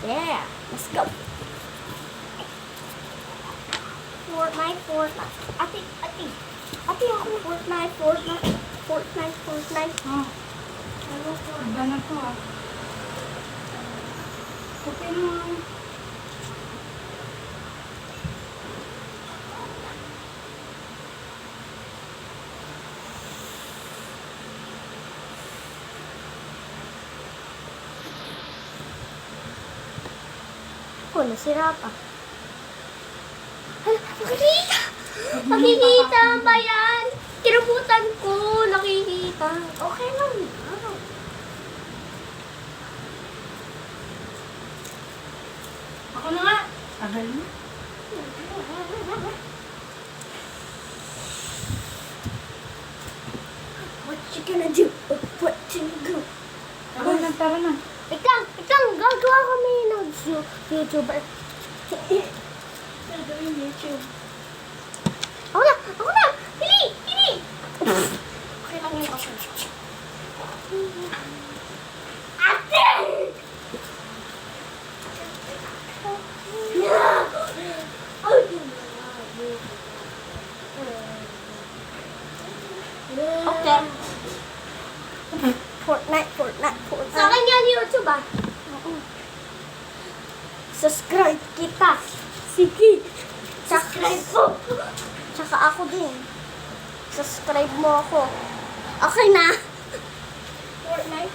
Yeah, let's go. Fortnite. Ate, ako Fortnite. Ano po? Iba na to ah. Okay mo. Ako, nasira pa. Hala, nakikita! Nakikita ba yan? Kinabutan ko, nakikita. Okay lang. Ako na nga. Tagal mo. What you gonna do? What you do? Tara na. Wait lang. Gagawa kami ng YouTuber. Gagawin YouTube. Ako na! Pili! Okay lang yun ako. Ate! Okay. Fortnite. Sa akin yan YouTube ah. Subscribe kita. Sige. Subscribe ko. Tsaka ako din. Subscribe mo ako. Okay na. Fortnite.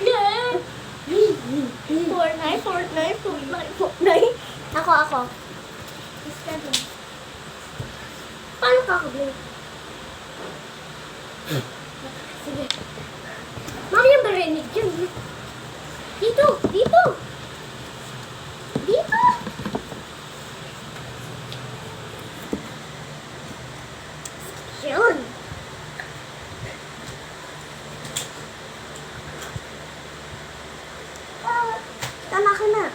Yeah. Fortnite. Ako. Paano ka ako blue? Sige. Mamaya marinig yun. Dito. Yun. Tama ka na.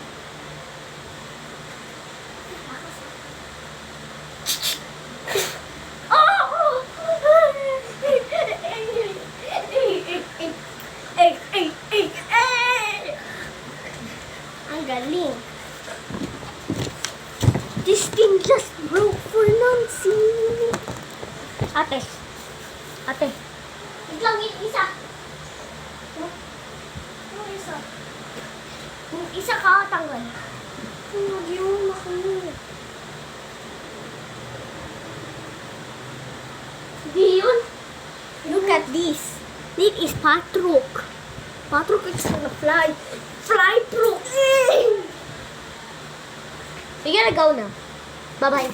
Ang galing. This thing just broke for Nancy. Ate. Biglang isa. Yung isa. Yung isa kakatanggal. Huwag yung makamit. Di yun. Look at this. This is Patrick. Patrick is gonna fly. Fly through. Sige na, go na. Bye-bye.